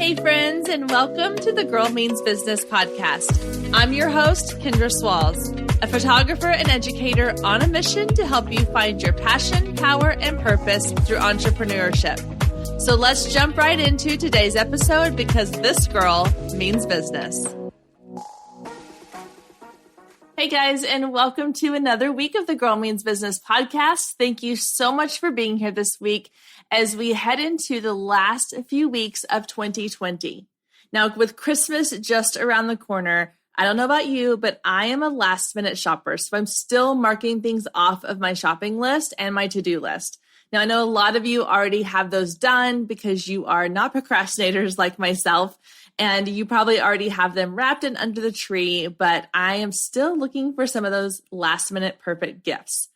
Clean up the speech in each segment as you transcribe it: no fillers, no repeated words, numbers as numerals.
Hey friends, and welcome to the Girl Means Business podcast. I'm your host, Kendra Swalls, a photographer and educator on a mission to help you find your passion, power, and purpose through entrepreneurship. So let's jump right into today's episode because this girl means business. Hey guys, and welcome to another week of the Girl Means Business podcast. Thank you so much for being here this week as we head into the last few weeks of 2020. Now, with Christmas just around the corner, I don't know about you, but I am a last minute shopper. So I'm still marking things off of my shopping list and my to-do list. Now, I know a lot of you already have those done because you are not procrastinators like myself, and you probably already have them wrapped in under the tree, but I am still looking for some of those last minute perfect gifts.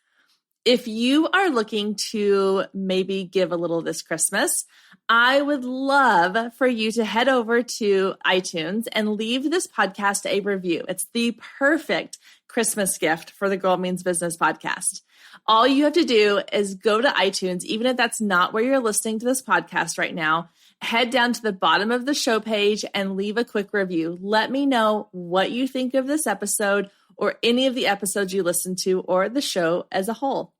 If you are looking to maybe give a little this Christmas, I would love for you to head over to iTunes and leave this podcast a review. It's the perfect Christmas gift for the Girl Means Business podcast. All you have to do is go to iTunes, even if that's not where you're listening to this podcast right now, head down to the bottom of the show page and leave a quick review. Let me know what you think of this episode or any of the episodes you listen to or the show as a whole.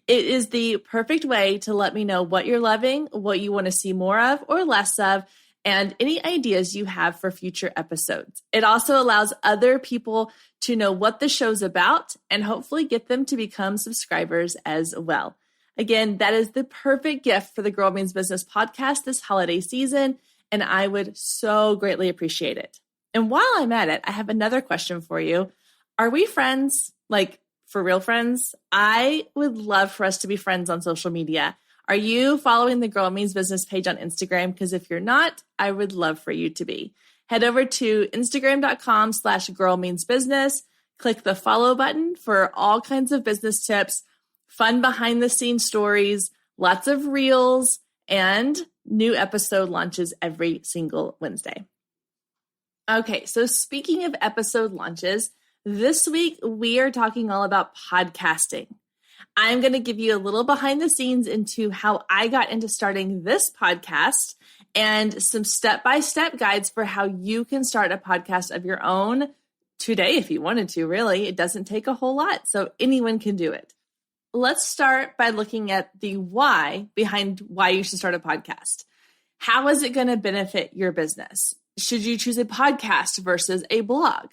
It is the perfect way to let me know what you're loving, what you want to see more of or less of, and any ideas you have for future episodes. It also allows other people to know what the show's about and hopefully get them to become subscribers as well. Again, that is the perfect gift for the Girl Means Business podcast this holiday season, and I would so greatly appreciate it. And while I'm at it, I have another question for you. Are we friends? Like, for real friends? I would love for us to be friends on social media. Are you following the Girl Means Business page on Instagram? Because if you're not, I would love for you to be. Head over to Instagram.com/girlmeansbusiness. Click the follow button for all kinds of business tips, fun behind the scenes stories, lots of reels, and new episode launches every single Wednesday. Okay, so speaking of episode launches, this week we are talking all about podcasting. I'm going to give you a little behind the scenes into how I got into starting this podcast and some step-by-step guides for how you can start a podcast of your own today if you wanted to, really. It doesn't take a whole lot, so anyone can do it. Let's start by looking at the why behind why you should start a podcast. How is it going to benefit your business? Should you choose a podcast versus a blog?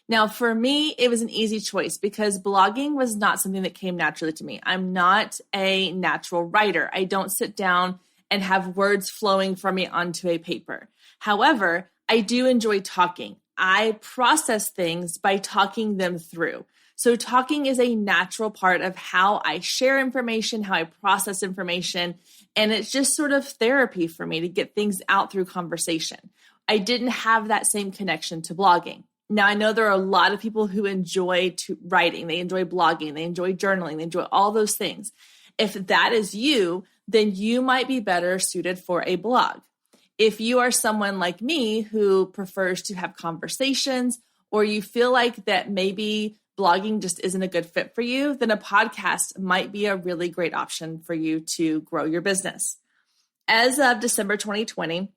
Now, for me, it was an easy choice because blogging was not something that came naturally to me. I'm not a natural writer. I don't sit down and have words flowing from me onto a paper. However, I do enjoy talking. I process things by talking them through. So talking is a natural part of how I share information, how I process information, and it's just sort of therapy for me to get things out through conversation. I didn't have that same connection to blogging. Now, I know there are a lot of people who enjoy writing, they enjoy blogging, they enjoy journaling, they enjoy all those things. If that is you, then you might be better suited for a blog. If you are someone like me who prefers to have conversations, or you feel like that maybe blogging just isn't a good fit for you, then a podcast might be a really great option for you to grow your business. As of December 2020,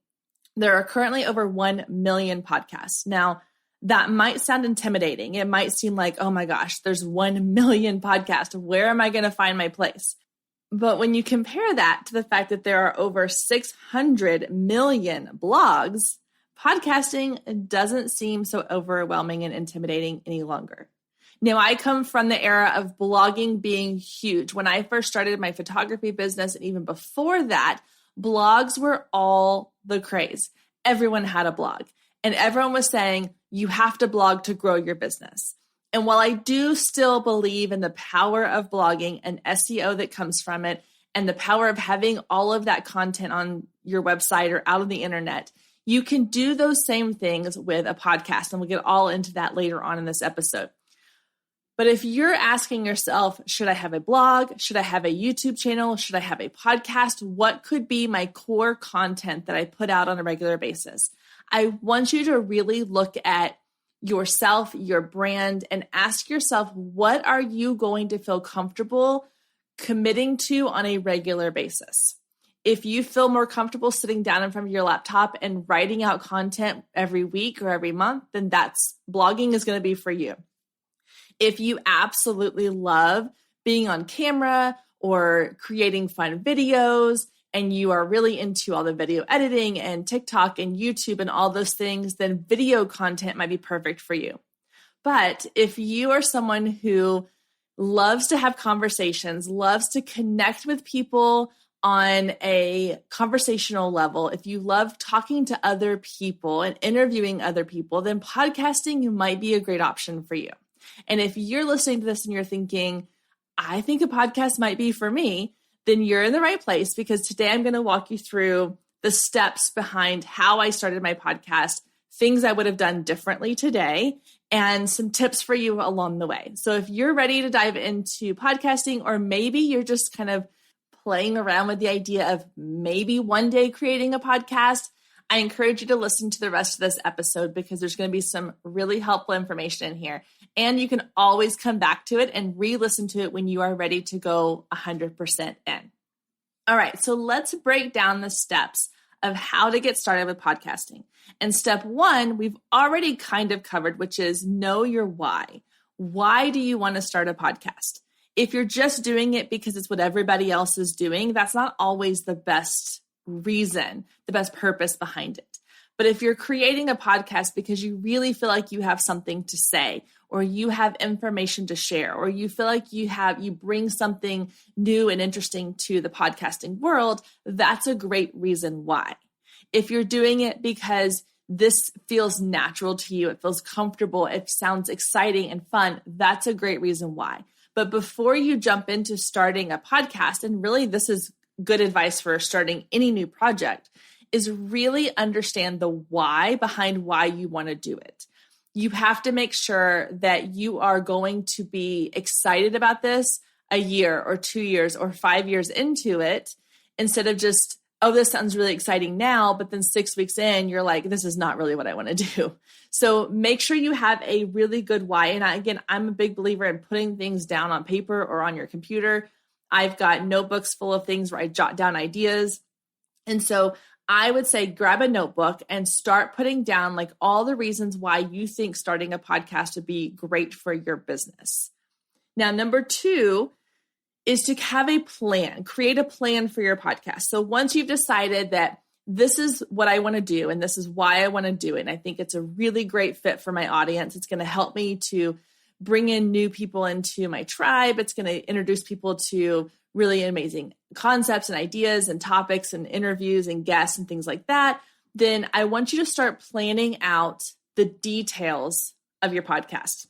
there are currently over 1 million podcasts. Now, that might sound intimidating. It might seem like, oh my gosh, there's 1 million podcasts. Where am I going to find my place? But when you compare that to the fact that there are over 600 million blogs, podcasting doesn't seem so overwhelming and intimidating any longer. Now, I come from the era of blogging being huge. When I first started my photography business, and even before that, blogs were all the craze. Everyone had a blog, and everyone was saying, you have to blog to grow your business. And while I do still believe in the power of blogging and SEO that comes from it, and the power of having all of that content on your website or out on the internet, you can do those same things with a podcast. And we'll get all into that later on in this episode. But if you're asking yourself, should I have a blog? Should I have a YouTube channel? Should I have a podcast? What could be my core content that I put out on a regular basis? I want you to really look at yourself, your brand, and ask yourself, what are you going to feel comfortable committing to on a regular basis? If you feel more comfortable sitting down in front of your laptop and writing out content every week or every month, then blogging is going to be for you. If you absolutely love being on camera or creating fun videos, and you are really into all the video editing and TikTok and YouTube and all those things, then video content might be perfect for you. But if you are someone who loves to have conversations, loves to connect with people on a conversational level, if you love talking to other people and interviewing other people, then podcasting might be a great option for you. And if you're listening to this and you're thinking, I think a podcast might be for me, then you're in the right place, because today I'm going to walk you through the steps behind how I started my podcast, things I would have done differently today, and some tips for you along the way. So if you're ready to dive into podcasting, or maybe you're just kind of playing around with the idea of maybe one day creating a podcast, I encourage you to listen to the rest of this episode, because there's going to be some really helpful information in here. And you can always come back to it and re-listen to it when you are ready to go 100% in. All right, so let's break down the steps of how to get started with podcasting. And step one, we've already kind of covered, which is know your why. Why do you want to start a podcast? If you're just doing it because it's what everybody else is doing, that's not always the best reason, the best purpose behind it. But if you're creating a podcast because you really feel like you have something to say, or you have information to share, or you feel like you bring something new and interesting to the podcasting world, that's a great reason why. If you're doing it because this feels natural to you, it feels comfortable, it sounds exciting and fun, that's a great reason why. But before you jump into starting a podcast, and really this is good advice for starting any new project, is really understand the why behind why you want to do it. You have to make sure that you are going to be excited about this a year or 2 years or 5 years into it, instead of just, oh, this sounds really exciting now, but then 6 weeks in, you're like, this is not really what I want to do. So make sure you have a really good why. And I'm a big believer in putting things down on paper or on your computer. I've got notebooks full of things where I jot down ideas. And so I would say grab a notebook and start putting down like all the reasons why you think starting a podcast would be great for your business. Now, number 2 is to have a plan, create a plan for your podcast. So once you've decided that this is what I want to do and this is why I want to do it, and I think it's a really great fit for my audience, it's going to help me to bring in new people into my tribe. It's going to introduce people to really amazing concepts and ideas and topics and interviews and guests and things like that. Then I want you to start planning out the details of your podcast.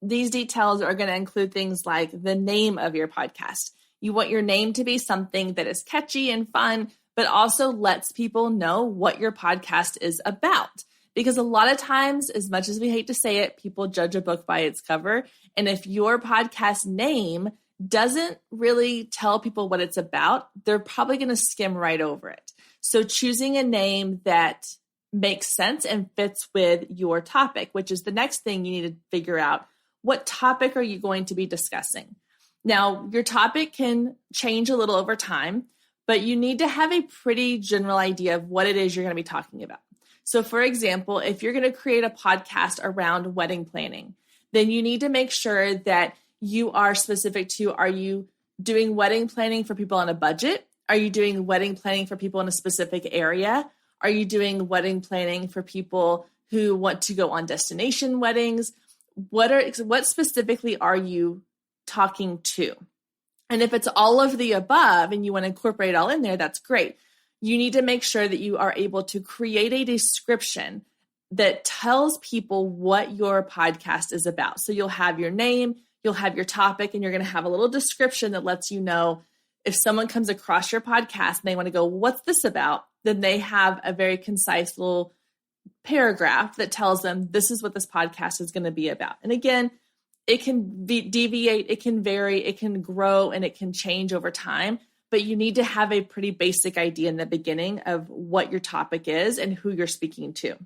These details are going to include things like the name of your podcast. You want your name to be something that is catchy and fun, but also lets people know what your podcast is about. Because a lot of times, as much as we hate to say it, people judge a book by its cover. And if your podcast name doesn't really tell people what it's about, they're probably going to skim right over it. So choosing a name that makes sense and fits with your topic, which is the next thing you need to figure out. What topic are you going to be discussing? Now, your topic can change a little over time, but you need to have a pretty general idea of what it is you're going to be talking about. So for example, if you're going to create a podcast around wedding planning, then you need to make sure that you are specific to, are you doing wedding planning for people on a budget? Are you doing wedding planning for people in a specific area? Are you doing wedding planning for people who want to go on destination weddings? What specifically are you talking to? And if it's all of the above and you want to incorporate it all in there, that's great. You need to make sure that you are able to create a description that tells people what your podcast is about. So you'll have your name, you'll have your topic, and you're going to have a little description that lets you know if someone comes across your podcast and they want to go, what's this about? Then they have a very concise little paragraph that tells them this is what this podcast is going to be about. And again, it can deviate, it can vary, it can grow, and it can change over time. But you need to have a pretty basic idea in the beginning of what your topic is and who you're speaking to.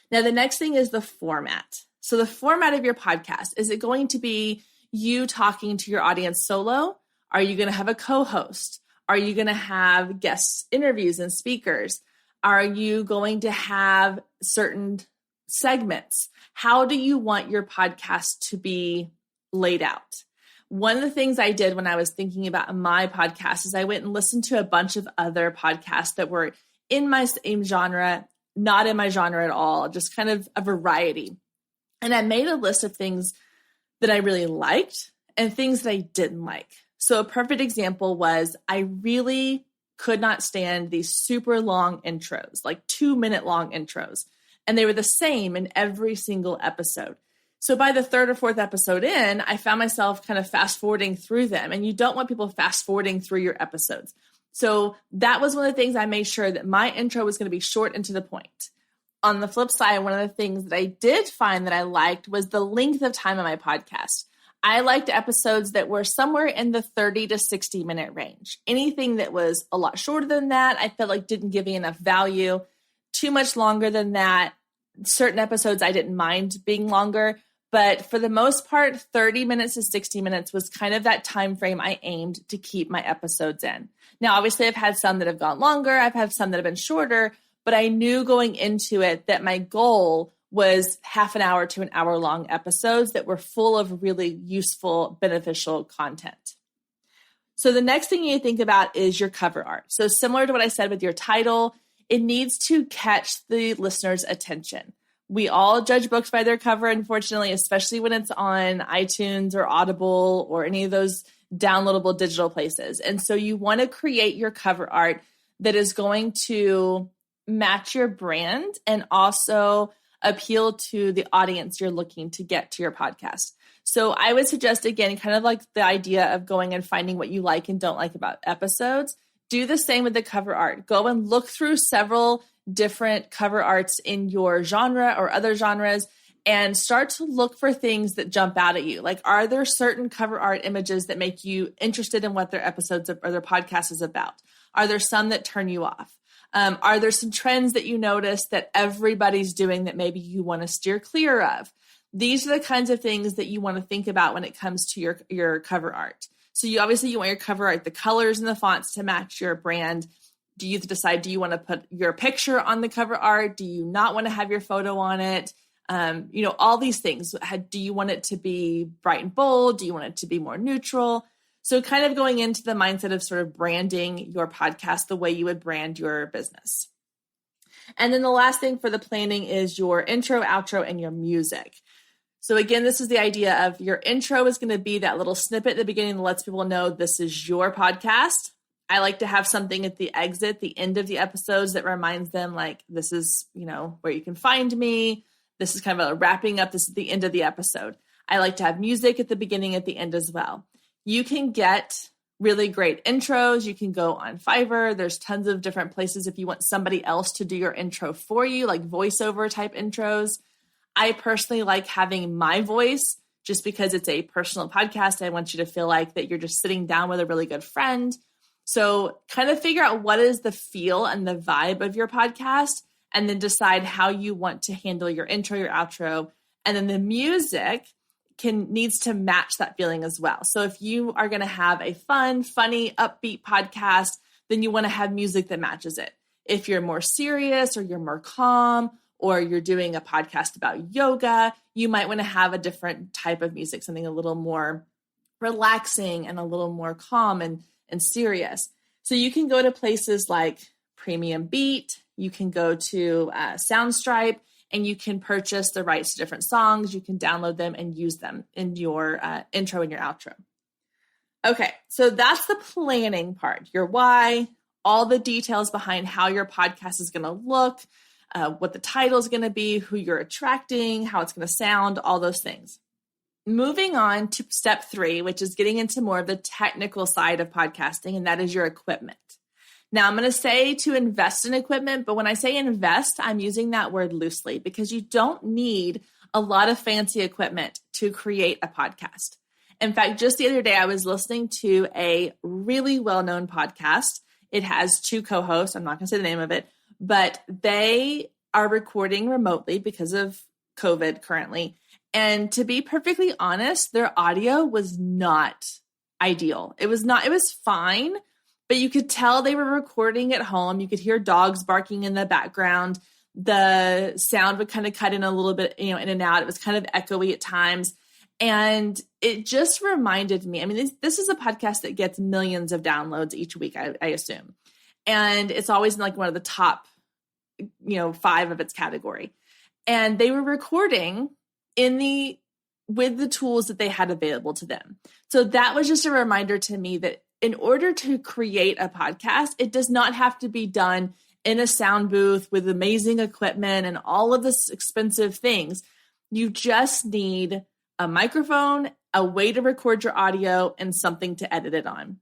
Now, the next thing is the format. So the format of your podcast, is it going to be you talking to your audience solo? Are you going to have a co-host? Are you going to have guest interviews and speakers? Are you going to have certain segments? How do you want your podcast to be laid out? One of the things I did when I was thinking about my podcast is I went and listened to a bunch of other podcasts that were in my same genre, not in my genre at all, just kind of a variety. And I made a list of things that I really liked and things that I didn't like. So a perfect example was I really could not stand these super long intros, like 2-minute long intros. And they were the same in every single episode. So by the third or fourth episode in, I found myself kind of fast forwarding through them. And you don't want people fast forwarding through your episodes. So that was one of the things I made sure that my intro was going to be short and to the point. On the flip side, one of the things that I did find that I liked was the length of time of my podcast. I liked episodes that were somewhere in the 30 to 60 minute range. Anything that was a lot shorter than that, I felt like didn't give me enough value. Too much longer than that, certain episodes I didn't mind being longer. But for the most part, 30 minutes to 60 minutes was kind of that time frame I aimed to keep my episodes in. Now, obviously, I've had some that have gone longer. I've had some that have been shorter, but I knew going into it that my goal was half an hour to an hour long episodes that were full of really useful, beneficial content. So the next thing you think about is your cover art. So similar to what I said with your title, it needs to catch the listener's attention. We all judge books by their cover, unfortunately, especially when it's on iTunes or Audible or any of those downloadable digital places. And so you want to create your cover art that is going to match your brand and also appeal to the audience you're looking to get to your podcast. So I would suggest, again, kind of like the idea of going and finding what you like and don't like about episodes. Do the same with the cover art. Go and look through several different cover arts in your genre or other genres and start to look for things that jump out at you. Like, are there certain cover art images that make you interested in what their episodes or their podcast is about? Are there some that turn you off? Are there some trends that you notice that everybody's doing that maybe you want to steer clear of? These are the kinds of things that you want to think about when it comes to your cover art. So you want your cover art, the colors and the fonts to match your brand. Do you decide, do you want to put your picture on the cover art? Do you not want to have your photo on it? All these things. Do you want it to be bright and bold? Do you want it to be more neutral? So kind of going into the mindset of sort of branding your podcast the way you would brand your business. And then the last thing for the planning is your intro, outro, and your music. So again, this is the idea of your intro is going to be that little snippet at the beginning that lets people know this is your podcast. I like to have something at the exit, the end of the episodes that reminds them like, this is, where you can find me. This is kind of a wrapping up. This is the end of the episode. I like to have music at the beginning, at the end as well. You can get really great intros. You can go on Fiverr. There's tons of different places if you want somebody else to do your intro for you, like voiceover type intros. I personally like having my voice just because it's a personal podcast. I want you to feel like that you're just sitting down with a really good friend. So kind of figure out what is the feel and the vibe of your podcast, and then decide how you want to handle your intro, your outro, and then the music needs to match that feeling as well. So if you are going to have a fun, funny, upbeat podcast, then you want to have music that matches it. If you're more serious or you're more calm, or you're doing a podcast about yoga, you might want to have a different type of music, something a little more relaxing and a little more calm and serious. So you can go to places like Premium Beat, you can go to Soundstripe, and you can purchase the rights to different songs. You can download them and use them in your intro and your outro. Okay, so that's the planning part, your why, all the details behind how your podcast is going to look, what the title is going to be, who you're attracting, how it's going to sound, all those things. Moving on to step 3, which is getting into more of the technical side of podcasting, and that is your equipment. Now, I'm going to say to invest in equipment, but when I say invest, I'm using that word loosely because you don't need a lot of fancy equipment to create a podcast. In fact, just the other day, I was listening to a really well-known podcast. It has 2 co-hosts. I'm not going to say the name of it, but they are recording remotely because of COVID currently. And to be perfectly honest, their audio was not ideal. It was fine, but you could tell they were recording at home. You could hear dogs barking in the background. The sound would kind of cut in a little bit, in and out. It was kind of echoey at times. And it just reminded me, I mean, this is a podcast that gets millions of downloads each week, I assume. And it's always in like one of the top, 5 of its category. And they were recording with the tools that they had available to them. So that was just a reminder to me that in order to create a podcast, it does not have to be done in a sound booth with amazing equipment and all of this expensive things. You just need a microphone, a way to record your audio, and something to edit it on.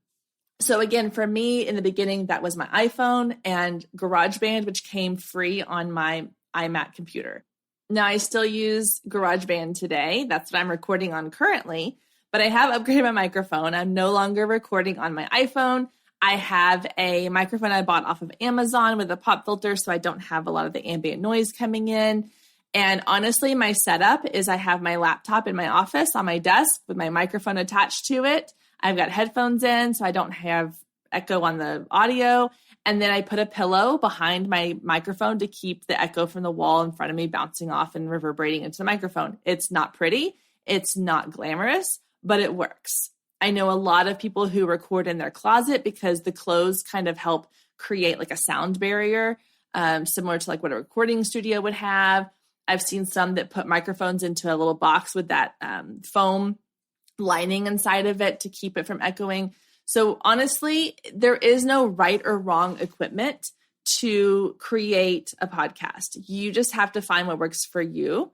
So again, for me in the beginning, that was my iPhone and GarageBand, which came free on my iMac computer. Now I still use GarageBand today. That's what I'm recording on currently, but I have upgraded my microphone. I'm no longer recording on my iPhone. I have a microphone I bought off of Amazon with a pop filter, so I don't have a lot of the ambient noise coming in. And honestly, my setup is I have my laptop in my office on my desk with my microphone attached to it. I've got headphones in, so I don't have echo on the audio. And then I put a pillow behind my microphone to keep the echo from the wall in front of me bouncing off and reverberating into the microphone. It's not pretty. It's not glamorous, but it works. I know a lot of people who record in their closet because the clothes kind of help create like a sound barrier, similar to like what a recording studio would have. I've seen some that put microphones into a little box with that foam lining inside of it to keep it from echoing. So honestly, there is no right or wrong equipment to create a podcast. You just have to find what works for you.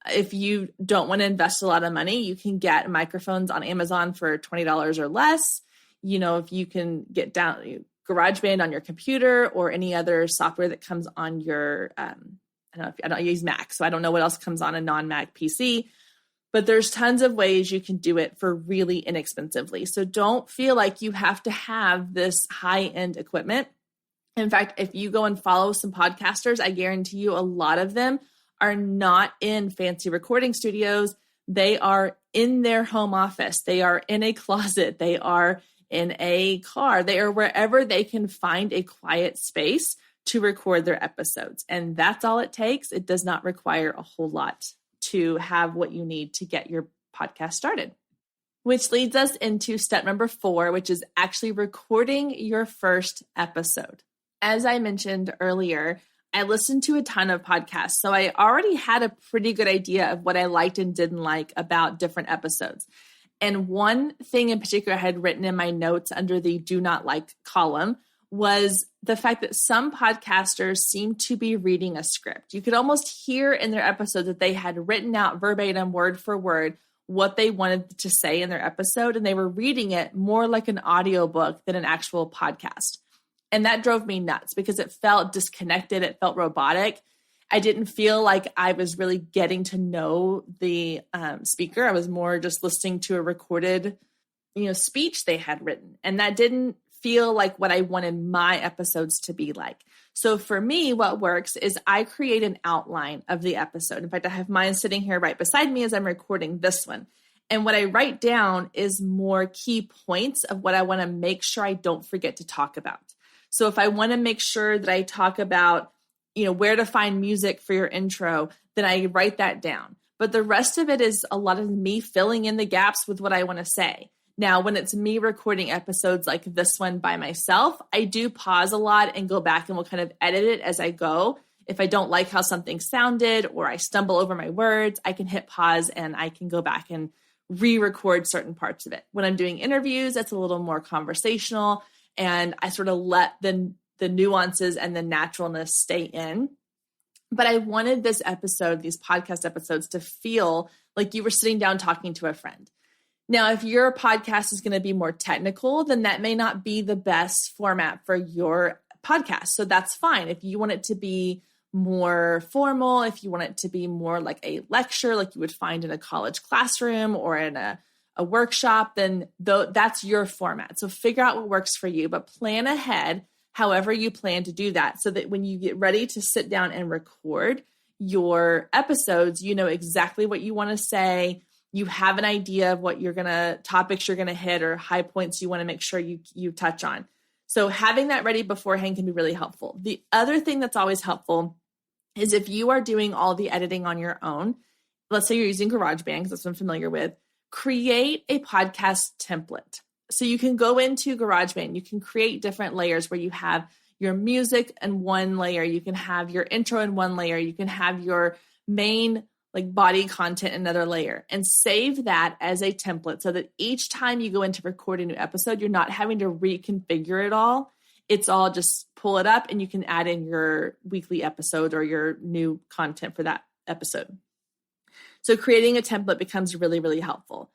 If you don't want to invest a lot of money, you can get microphones on Amazon for $20 or less. If you can get down GarageBand on your computer or any other software that comes on your, I don't use Mac, so I don't know what else comes on a non-Mac PC. But there's tons of ways you can do it for really inexpensively. So don't feel like you have to have this high-end equipment. In fact, if you go and follow some podcasters, I guarantee you a lot of them are not in fancy recording studios. They are in their home office. They are in a closet. They are in a car. They are wherever they can find a quiet space to record their episodes. And that's all it takes. It does not require a whole lot to have what you need to get your podcast started. Which leads us into step number 4, which is actually recording your first episode. As I mentioned earlier, I listened to a ton of podcasts, so I already had a pretty good idea of what I liked and didn't like about different episodes. And one thing in particular I had written in my notes under the do not like column was the fact that some podcasters seem to be reading a script. You could almost hear in their episode that they had written out verbatim, word for word, what they wanted to say in their episode, and they were reading it more like an audiobook than an actual podcast. And that drove me nuts because it felt disconnected. It felt robotic. I didn't feel like I was really getting to know the speaker. I was more just listening to a recorded, speech they had written. And that didn't feel like what I wanted my episodes to be like. So for me, what works is I create an outline of the episode. In fact, I have mine sitting here right beside me as I'm recording this one. And what I write down is more key points of what I want to make sure I don't forget to talk about. So if I want to make sure that I talk about, where to find music for your intro, then I write that down. But the rest of it is a lot of me filling in the gaps with what I want to say. Now, when it's me recording episodes like this one by myself, I do pause a lot and go back and we'll kind of edit it as I go. If I don't like how something sounded or I stumble over my words, I can hit pause and I can go back and re-record certain parts of it. When I'm doing interviews, that's a little more conversational and I sort of let the nuances and the naturalness stay in. But I wanted this episode, these podcast episodes, to feel like you were sitting down talking to a friend. Now, if your podcast is going to be more technical, then that may not be the best format for your podcast. So that's fine. If you want it to be more formal, if you want it to be more like a lecture, like you would find in a college classroom or in a workshop, then that's your format. So figure out what works for you, but plan ahead however you plan to do that so that when you get ready to sit down and record your episodes, you know exactly what you want to say. You have an idea of what topics you're going to hit or high points you want to make sure you touch on. So having that ready beforehand can be really helpful. The other thing that's always helpful is if you are doing all the editing on your own, let's say you're using GarageBand, because that's what I'm familiar with, create a podcast template. So you can go into GarageBand, you can create different layers where you have your music in one layer, you can have your intro in one layer, you can have your main like body content in another layer, and save that as a template so that each time you go in to record a new episode, you're not having to reconfigure it all. It's all just pull it up and you can add in your weekly episode or your new content for that episode. So creating a template becomes really, really helpful.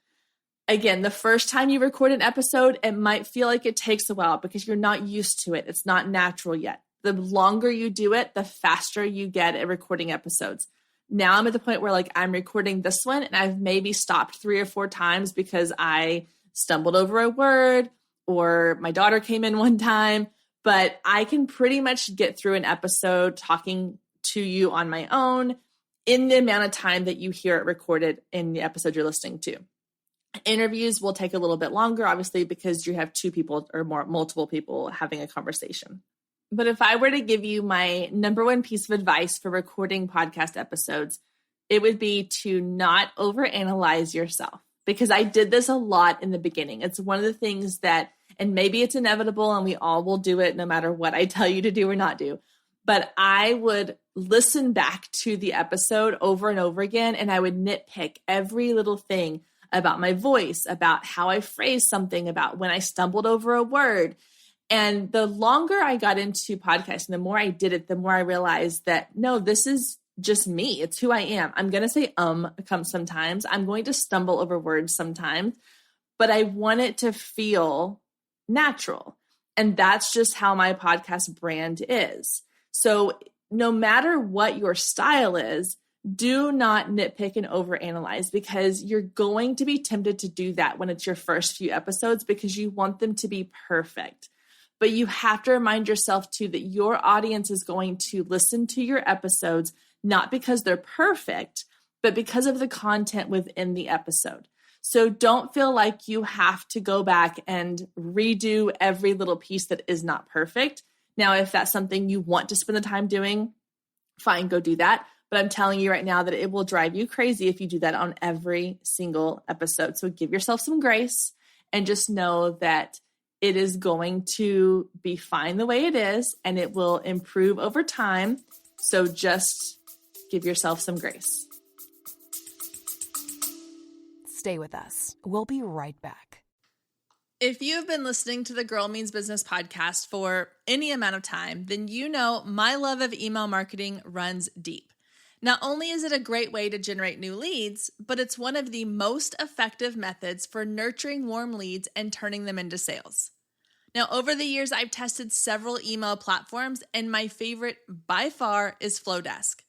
Again, the first time you record an episode, it might feel like it takes a while because you're not used to it. It's not natural yet. The longer you do it, the faster you get at recording episodes. Now I'm at the point where like I'm recording this one and I've maybe stopped 3 or 4 times because I stumbled over a word or my daughter came in one time, but I can pretty much get through an episode talking to you on my own in the amount of time that you hear it recorded in the episode you're listening to. Interviews will take a little bit longer, obviously, because you have 2 people or more, multiple people having a conversation. But if I were to give you my number one piece of advice for recording podcast episodes, it would be to not overanalyze yourself, because I did this a lot in the beginning. It's one of the things that, and maybe it's inevitable and we all will do it no matter what I tell you to do or not do, but I would listen back to the episode over and over again, and I would nitpick every little thing about my voice, about how I phrased something, about when I stumbled over a word. And the longer I got into podcasting, the more I did it, the more I realized that, no, this is just me. It's who I am. I'm going to say sometimes. I'm going to stumble over words sometimes, but I want it to feel natural. And that's just how my podcast brand is. So no matter what your style is, do not nitpick and overanalyze, because you're going to be tempted to do that when it's your first few episodes because you want them to be perfect. But you have to remind yourself too that your audience is going to listen to your episodes, not because they're perfect, but because of the content within the episode. So don't feel like you have to go back and redo every little piece that is not perfect. Now, if that's something you want to spend the time doing, fine, go do that. But I'm telling you right now that it will drive you crazy if you do that on every single episode. So give yourself some grace and just know that it is going to be fine the way it is, and it will improve over time. So just give yourself some grace. Stay with us. We'll be right back. If you've been listening to the Girl Means Business podcast for any amount of time, then you know my love of email marketing runs deep. Not only is it a great way to generate new leads, but it's one of the most effective methods for nurturing warm leads and turning them into sales. Now, over the years, I've tested several email platforms, and my favorite by far is Flowdesk.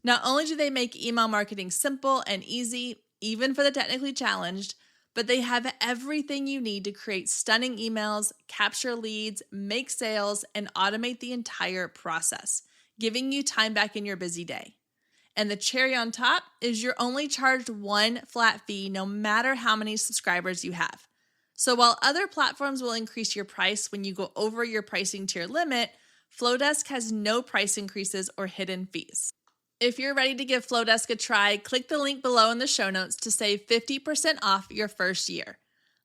Not only do they make email marketing simple and easy, even for the technically challenged, but they have everything you need to create stunning emails, capture leads, make sales, and automate the entire process, giving you time back in your busy day. And the cherry on top is you're only charged one flat fee no matter how many subscribers you have. So while other platforms will increase your price when you go over your pricing tier limit, Flowdesk has no price increases or hidden fees. If you're ready to give Flowdesk a try, click the link below in the show notes to save 50% off your first year.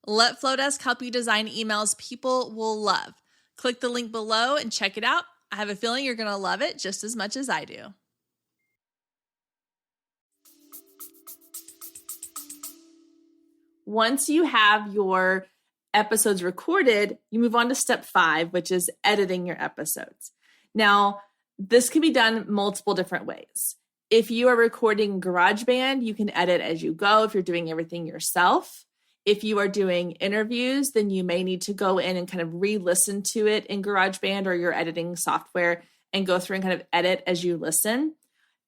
Let Flowdesk help you design emails people will love. Click the link below and check it out. I have a feeling you're going to love it just as much as I do. Once you have your episodes recorded, you move on to step 5, which is editing your episodes. Now, this can be done multiple different ways. If you are recording GarageBand, you can edit as you go if you're doing everything yourself. If you are doing interviews, then you may need to go in and kind of re-listen to it in GarageBand or your editing software and go through and kind of edit as you listen.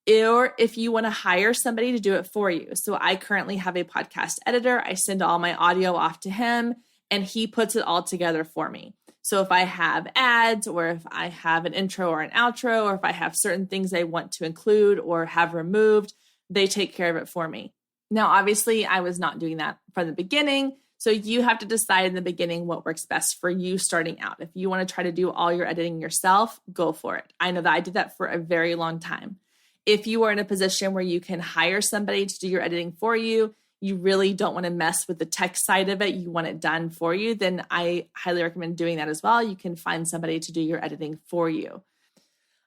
Or if you want to hire somebody to do it for you. So I currently have a podcast editor. I send all my audio off to him and he puts it all together for me. So if I have ads or if I have an intro or an outro, or if I have certain things I want to include or have removed, they take care of it for me. Now, obviously, I was not doing that from the beginning. So you have to decide in the beginning what works best for you starting out. If you want to try to do all your editing yourself, go for it. I know that I did that for a very long time. If you are in a position where you can hire somebody to do your editing for you, you really don't want to mess with the tech side of it, you want it done for you, then I highly recommend doing that as well. You can find somebody to do your editing for you.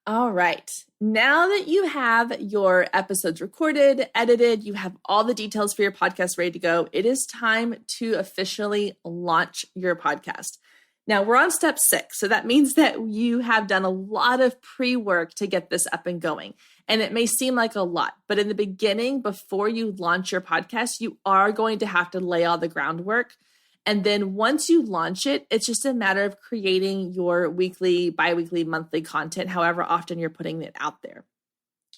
All right. Now that you have your episodes recorded, edited, you have all the details for your podcast ready to go, it is time to officially launch your podcast. Now we're on step 6. So that means that you have done a lot of pre-work to get this up and going. And it may seem like a lot, but in the beginning, before you launch your podcast, you are going to have to lay all the groundwork. And then once you launch it, it's just a matter of creating your weekly, biweekly, monthly content, however often you're putting it out there.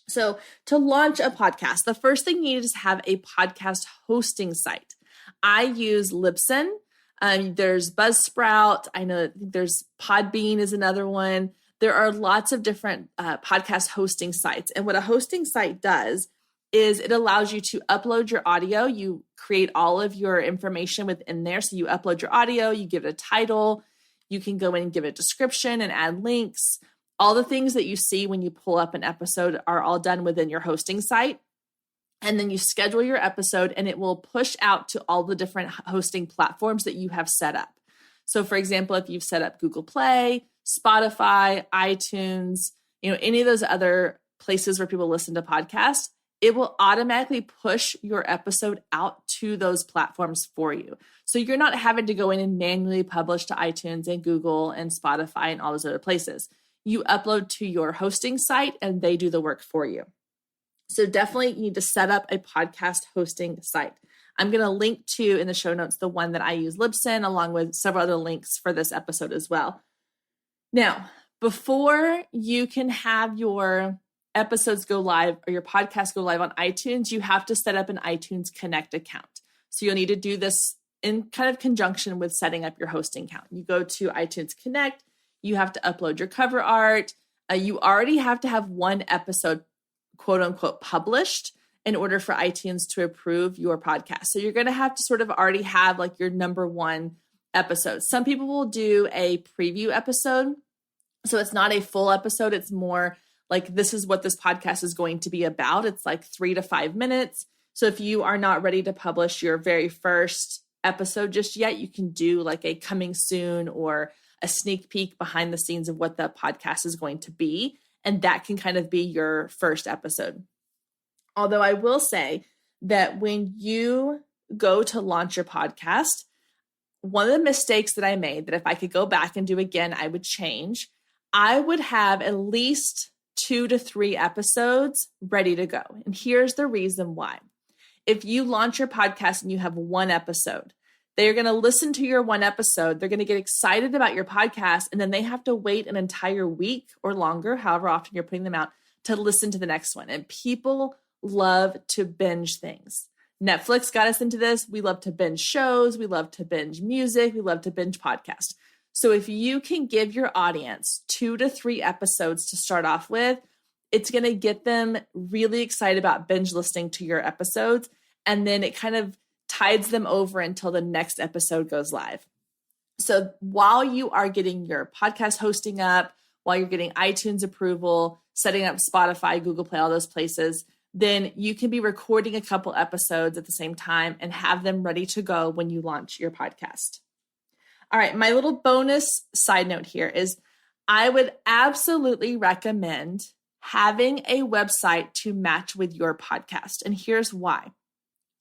So to launch a podcast, the first thing you need is have a podcast hosting site. I use Libsyn. There's Buzzsprout. I know there's Podbean is another one. There are lots of different podcast hosting sites. And what a hosting site does is it allows you to upload your audio. You create all of your information within there. So you upload your audio, you give it a title, you can go in and give it a description and add links. All the things that you see when you pull up an episode are all done within your hosting site. And then you schedule your episode and it will push out to all the different hosting platforms that you have set up. So for example, if you've set up Google Play, Spotify, iTunes, any of those other places where people listen to podcasts, it will automatically push your episode out to those platforms for you. So you're not having to go in and manually publish to iTunes and Google and Spotify and all those other places. You upload to your hosting site and they do the work for you. So definitely you need to set up a podcast hosting site. I'm going to link to in the show notes the one that I use, Libsyn, along with several other links for this episode as well. Now, before you can have your episodes go live or your podcast go live on iTunes, you have to set up an iTunes Connect account. So you'll need to do this in kind of conjunction with setting up your hosting account. You go to iTunes Connect, you have to upload your cover art. You already have to have one episode, quote unquote, published in order for iTunes to approve your podcast. So you're going to have to sort of already have like your number one episode. Some people will do a preview episode. So it's not a full episode. It's more like, this is what this podcast is going to be about. It's like 3 to 5 minutes. So if you are not ready to publish your very first episode just yet, you can do like a coming soon or a sneak peek behind the scenes of what the podcast is going to be. And that can kind of be your first episode. Although I will say that when you go to launch your podcast, one of the mistakes that I made that if I could go back and do again, I would change. I would have at least 2 to 3 episodes ready to go. And here's the reason why. If you launch your podcast and you have one episode, they're going to listen to your one episode. They're going to get excited about your podcast. And then they have to wait an entire week or longer, however often you're putting them out, to listen to the next one. And people love to binge things. Netflix got us into this. We love to binge shows. We love to binge music. We love to binge podcasts. So if you can give your audience 2 to 3 episodes to start off with, it's going to get them really excited about binge listening to your episodes. And then it kind of tides them over until the next episode goes live. So while you are getting your podcast hosting up, while you're getting iTunes approval, setting up Spotify, Google Play, all those places, then you can be recording a couple episodes at the same time and have them ready to go when you launch your podcast. All right, my little bonus side note here is I would absolutely recommend having a website to match with your podcast. And here's why.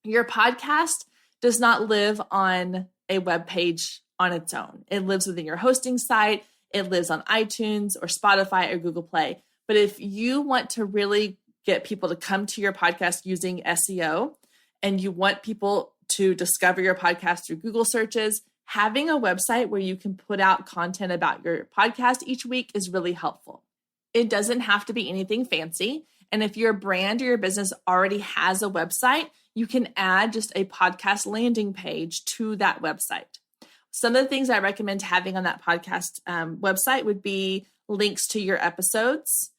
Your podcast does not live on a web page on its own. It lives within your hosting site. It lives on iTunes or Spotify or Google Play. But if you want to really get people to come to your podcast using SEO and you want people to discover your podcast through Google searches, having a website where you can put out content about your podcast each week is really helpful. It doesn't have to be anything fancy. And if your brand or your business already has a website, you can add just a podcast landing page to that website. Some of the things I recommend having on that podcast website would be links to your episodes,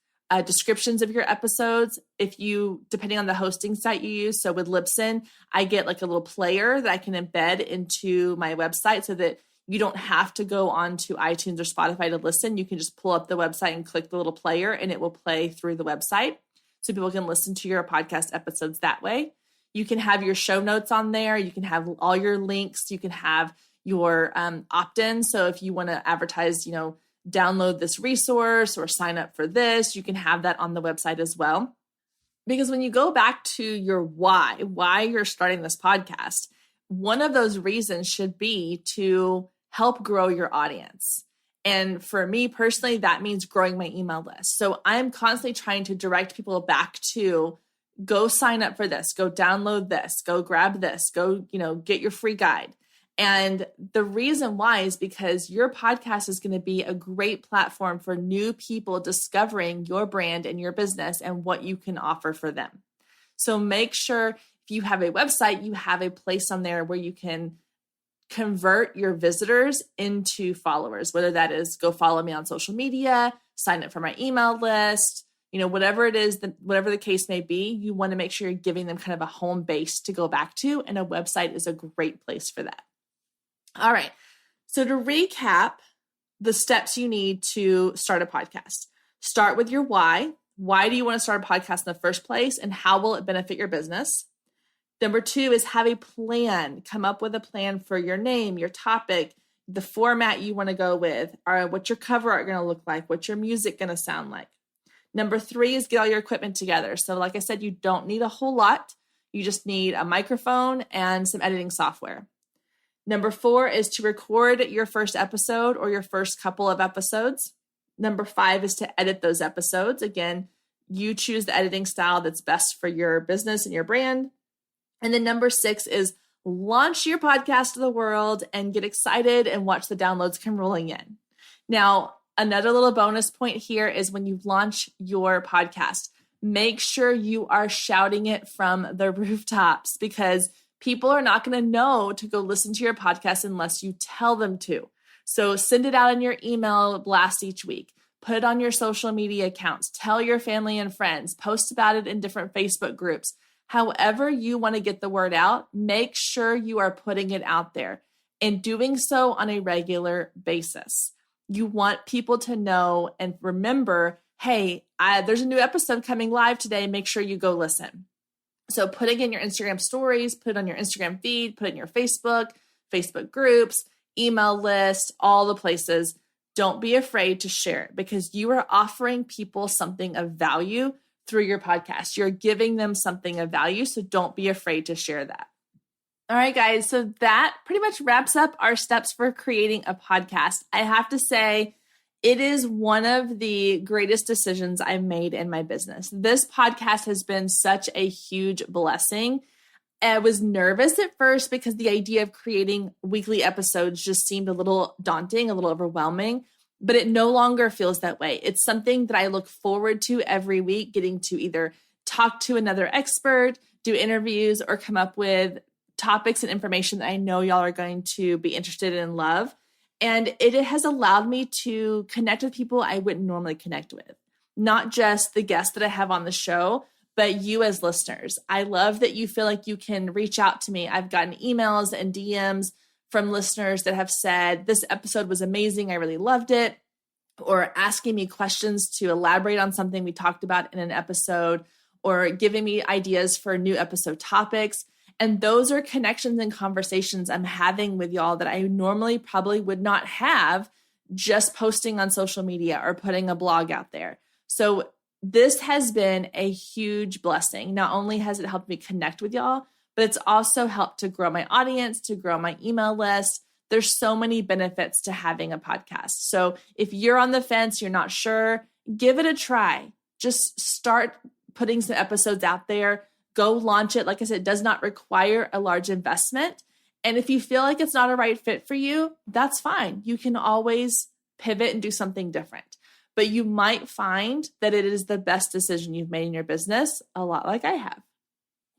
descriptions of your episodes. If you, depending on the hosting site you use, so with Libsyn, I get like a little player that I can embed into my website so that you don't have to go onto iTunes or Spotify to listen. You can just pull up the website and click the little player and it will play through the website. So people can listen to your podcast episodes that way. You can have your show notes on there. You can have all your links. You can have your opt-in. So if you want to advertise, download this resource or sign up for this, you can have that on the website as well. Because when you go back to your why you're starting this podcast, one of those reasons should be to help grow your audience. And for me personally, that means growing my email list. So I'm constantly trying to direct people back to go sign up for this, go download this, go grab this, go, get your free guide. And the reason why is because your podcast is going to be a great platform for new people discovering your brand and your business and what you can offer for them. So make sure if you have a website, you have a place on there where you can convert your visitors into followers, whether that is go follow me on social media, sign up for my email list, whatever it is, whatever the case may be, you want to make sure you're giving them kind of a home base to go back to. And a website is a great place for that. All right. So to recap the steps you need to start a podcast, start with your why. Why do you want to start a podcast in the first place? And how will it benefit your business? Number 2 is have a plan. Come up with a plan for your name, your topic, the format you want to go with, or what's your cover art going to look like, what's your music going to sound like. Number 3 is get all your equipment together. So like I said, you don't need a whole lot. You just need a microphone and some editing software. Number 4 is to record your first episode or your first couple of episodes. Number 5 is to edit those episodes. Again, you choose the editing style that's best for your business and your brand. And then number 6 is launch your podcast to the world and get excited and watch the downloads come rolling in. Now, another little bonus point here is when you launch your podcast, make sure you are shouting it from the rooftops, because people are not going to know to go listen to your podcast unless you tell them to. So send it out in your email blast each week. Put it on your social media accounts. Tell your family and friends. Post about it in different Facebook groups. However you want to get the word out, make sure you are putting it out there and doing so on a regular basis. You want people to know and remember, hey, there's a new episode coming live today. Make sure you go listen. So putting in your Instagram stories, put it on your Instagram feed, put it in your Facebook groups, email list, all the places. Don't be afraid to share it, because you are offering people something of value through your podcast. You're giving them something of value. So don't be afraid to share that. All right, guys. So that pretty much wraps up our steps for creating a podcast. I have to say, it is one of the greatest decisions I've made in my business. This podcast has been such a huge blessing. I was nervous at first because the idea of creating weekly episodes just seemed a little daunting, a little overwhelming, but it no longer feels that way. It's something that I look forward to every week, getting to either talk to another expert, do interviews, or come up with topics and information that I know y'all are going to be interested in and love. And it has allowed me to connect with people I wouldn't normally connect with. Not just the guests that I have on the show, but you as listeners. I love that you feel like you can reach out to me. I've gotten emails and DMs from listeners that have said, this episode was amazing, I really loved it, or asking me questions to elaborate on something we talked about in an episode, or giving me ideas for new episode topics. And those are connections and conversations I'm having with y'all that I normally probably would not have just posting on social media or putting a blog out there. So this has been a huge blessing. Not only has it helped me connect with y'all, but it's also helped to grow my audience, to grow my email list. There's so many benefits to having a podcast. So if you're on the fence, you're not sure, give it a try. Just start putting some episodes out there. Go launch it. Like I said, it does not require a large investment. And if you feel like it's not a right fit for you, that's fine. You can always pivot and do something different. But you might find that it is the best decision you've made in your business, a lot like I have.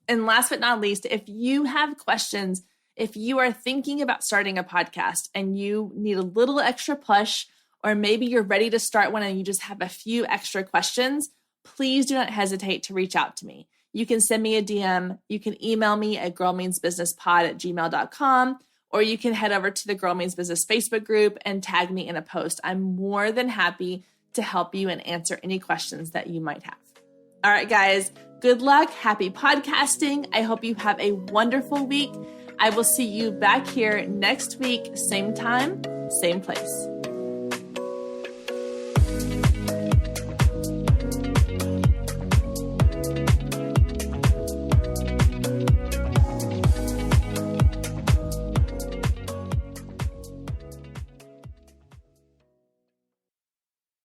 And last but not least, if you have questions, if you are thinking about starting a podcast and you need a little extra push, or maybe you're ready to start one and you just have a few extra questions, please do not hesitate to reach out to me. You can send me a DM. You can email me at girlmeansbusinesspod@gmail.com, or you can head over to the Girl Means Business Facebook group and tag me in a post. I'm more than happy to help you and answer any questions that you might have. All right, guys, good luck. Happy podcasting. I hope you have a wonderful week. I will see you back here next week, same time, same place.